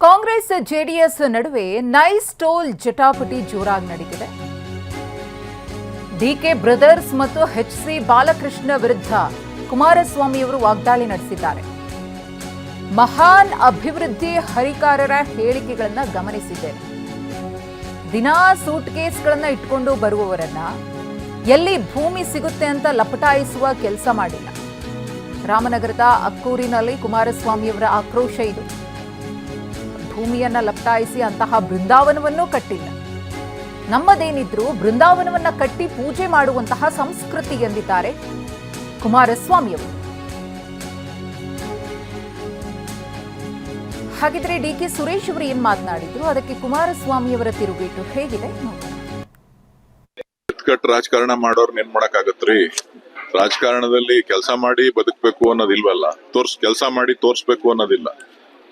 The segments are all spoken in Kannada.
ಕಾಂಗ್ರೆಸ್ ಜೆಡಿಎಸ್ ನಡುವೆ ನೈಸ್ ಟೋಲ್ ಜಟಾಪಟಿ ಜೋರಾಗಿ ನಡೆದಿದೆ. ಡಿಕೆ ಬ್ರದರ್ಸ್ ಮತ್ತು ಎಚ್ಸಿ ಬಾಲಕೃಷ್ಣ ವಿರುದ್ಧ ಕುಮಾರಸ್ವಾಮಿಯವರು ವಾಗ್ದಾಳಿ ನಡೆಸಿದ್ದಾರೆ. ಮಹಾನ್ ಅಭಿವೃದ್ಧಿ ಹರಿಕಾರರ ಹೇಳಿಕೆಗಳನ್ನು ಗಮನಿಸಿದ್ದೇನೆ. ದಿನಾ ಸೂಟ್ ಕೇಸ್ಗಳನ್ನ ಇಟ್ಕೊಂಡು ಬರುವವರನ್ನ ಎಲ್ಲಿ ಭೂಮಿ ಸಿಗುತ್ತೆ ಅಂತ ಲಪಟಾಯಿಸುವ ಕೆಲಸ ಮಾಡಿಲ್ಲ. ರಾಮನಗರದ ಅಕ್ಕೂರಿನಲ್ಲಿ ಕುಮಾರಸ್ವಾಮಿಯವರ ಆಕ್ರೋಶ ಇದು. ಭೂಮಿಯನ್ನ ಲಪಟಾಯಿಸಿ ಅಂತಹ ಬೃಂದಾವನವನ್ನೂ ಕಟ್ಟಿಲ್ಲ. ನಮ್ಮದೇನಿದ್ರು ಬೃಂದಾವನವನ್ನ ಕಟ್ಟಿ ಪೂಜೆ ಮಾಡುವಂತಹ ಸಂಸ್ಕೃತಿ ಎಂದಿದ್ದಾರೆ ಕುಮಾರಸ್ವಾಮಿಯವರು. ಹಾಗಿದ್ರೆ ಡಿಕೆ ಸುರೇಶ್ ಅವರು ಏನ್ ಮಾತನಾಡಿದ್ರು, ಅದಕ್ಕೆ ಕುಮಾರಸ್ವಾಮಿಯವರ ತಿರುಗೇಟು ಹೇಗಿದೆ ನೋಡೋಣ. ರಾಜಕಾರಣ ಮಾಡೋರ್ನ ಏನ್ ಮಾಡಕ್ಕಾಗತ್ರಿ? ರಾಜಕಾರಣದಲ್ಲಿ ಕೆಲಸ ಮಾಡಿ ಬದುಕಬೇಕು ಅನ್ನೋದಿಲ್ವಲ್ಲ, ಕೆಲಸ ಮಾಡಿ ತೋರ್ಸ್ಬೇಕು ಅನ್ನೋದಿಲ್ಲ.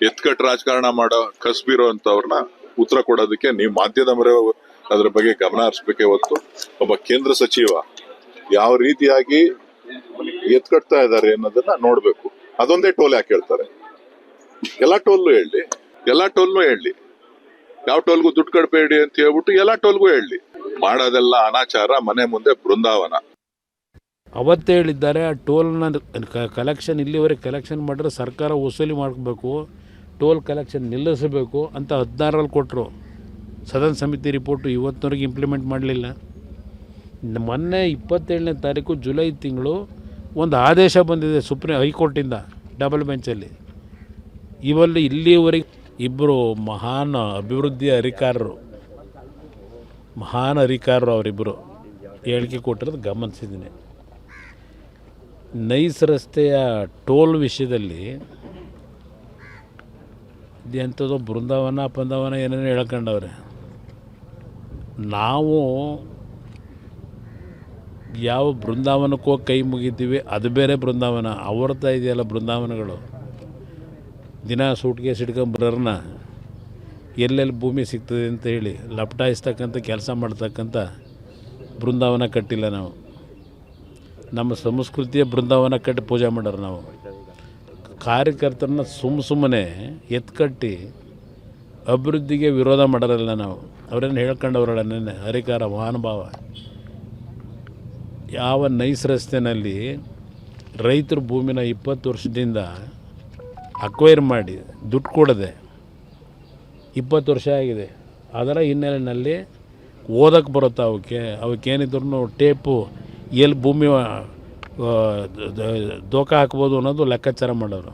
ಎತ್ಕಟ್ ರಾಜಕಾರಣ ಮಾಡೋ ಕಸ್ಬಿರೋ ಅಂತವ್ರನ್ನ ಉತ್ತರ ಕೊಡೋದಕ್ಕೆ ನೀವು ಮಾಧ್ಯಮದವರೇ ಅದ್ರ ಬಗ್ಗೆ ಗಮನ ಹರಿಸ್ಬೇಕೇ ಹೊತ್ತು ಒಬ್ಬ ಕೇಂದ್ರ ಸಚಿವ ಯಾವ ರೀತಿಯಾಗಿ ಎತ್ಕಟ್ತಾ ಇದ್ದಾರೆ ಅನ್ನೋದನ್ನ ನೋಡ್ಬೇಕು. ಅದೊಂದೇ ಟೋಲ್ ಯಾಕೆ ಹೇಳ್ತಾರೆ? ಎಲ್ಲಾ ಟೋಲ್ನು ಹೇಳಿ, ಯಾವ ಟೋಲ್ಗೂ ದುಡ್ಡು ಕಟ್ಬೇಡಿ ಅಂತ ಹೇಳ್ಬಿಟ್ಟು ಎಲ್ಲಾ ಟೋಲ್ಗೂ ಹೇಳಿ. ಮಾಡೋದೆಲ್ಲ ಅನಾಚಾರ, ಮನೆ ಮುಂದೆ ಬೃಂದಾವನ. ಅವತ್ತೇ ಹೇಳಿದ್ದಾರೆ, ಆ ಟೋಲ್ನ ಕಲೆಕ್ಷನ್ ಇಲ್ಲಿವರೆಗೆ ಕಲೆಕ್ಷನ್ ಮಾಡಿದ್ರೆ ಸರ್ಕಾರ ವಸೂಲಿ ಮಾಡಬೇಕು, ಟೋಲ್ ಕಲೆಕ್ಷನ್ ನಿಲ್ಲಿಸಬೇಕು ಅಂತ 16ರಲ್ಲಿ ಕೊಟ್ಟರು. ಸದನ ಸಮಿತಿ ರಿಪೋರ್ಟು ಇವತ್ತಿನವರೆಗೆ ಇಂಪ್ಲಿಮೆಂಟ್ ಮಾಡಲಿಲ್ಲ. ಮೊನ್ನೆ 27ನೇ ತಾರೀಕು ಜುಲೈ ತಿಂಗಳು ಒಂದು ಆದೇಶ ಬಂದಿದೆ ಹೈಕೋರ್ಟಿಂದ ಡಬಲ್ ಬೆಂಚಲ್ಲಿ. ಇಲ್ಲಿವರೆಗೆ ಇಬ್ಬರು ಮಹಾನ್ ಅಭಿವೃದ್ಧಿ ಅಧಿಕಾರರು ಅವರಿಬ್ಬರು ಹೇಳಿಕೆ ಕೊಟ್ಟಿರೋದು ಗಮನಿಸಿದ್ದೀನಿ. ನೈಸ್ ರಸ್ತೆಯ ಟೋಲ್ ವಿಷಯದಲ್ಲಿ ಎಂಥದೋ ಬೃಂದಾವನ ಏನೇನು ಹೇಳ್ಕೊಂಡವ್ರೆ. ನಾವು ಯಾವ ಬೃಂದಾವನಕ್ಕೋ ಕೈ ಮುಗಿತೀವಿ, ಅದು ಬೇರೆ ಬೃಂದಾವನ. ಅವ್ರತಾ ಇದೆಯಲ್ಲ ಬೃಂದಾವನಗಳು. ದಿನ ಸೂಟ್ ಕೇಸ್ ಹಿಡ್ಕೊಂಬರೋರನ್ನ ಎಲ್ಲೆಲ್ಲಿ ಭೂಮಿ ಸಿಗ್ತದೆ ಅಂತ ಹೇಳಿ ಲಪಟಾಯಿಸ್ತಕ್ಕಂಥ ಕೆಲಸ ಮಾಡ್ತಕ್ಕಂಥ ಬೃಂದಾವನ ಕಟ್ಟಿಲ್ಲ ನಾವು. ನಮ್ಮ ಸಂಸ್ಕೃತಿಯ ಬೃಂದಾವನ ಕಟ್ಟಿ ಪೂಜೆ ಮಾಡೋರು ನಾವು. ಕಾರ್ಯಕರ್ತರನ್ನ ಸುಮ್ಮನೆ ಎತ್ಕಟ್ಟಿ ಅಭಿವೃದ್ಧಿಗೆ ವಿರೋಧ ಮಾಡೋರಲ್ಲ ನಾವು. ಅವರೇನು ಹೇಳ್ಕೊಂಡವ್ರಲ್ಲ ನೆನ್ನೆ ಹರಿಕಾರ ಮಹಾನುಭಾವ. ಯಾವ ನೈಸ್ ರಸ್ತೆಯಲ್ಲಿ ರೈತರು ಭೂಮಿನ 20 ವರ್ಷದಿಂದ ಅಕ್ವೈರ್ ಮಾಡಿ ದುಡ್ಡು ಕೊಡದೆ 20 ವರ್ಷ ಆಗಿದೆ. ಅದರ ಹಿನ್ನೆಲೆಯಲ್ಲಿ ಓದಕ್ಕೆ ಬರುತ್ತೆ ಅವಕ್ಕೇನಿದ್ರು ಟೇಪು ಎಲ್ಲಿ ಭೂಮಿ ದೋಖ ಹಾಕ್ಬೋದು ಅನ್ನೋದು ಲೆಕ್ಕಾಚಾರ ಮಾಡೋರು.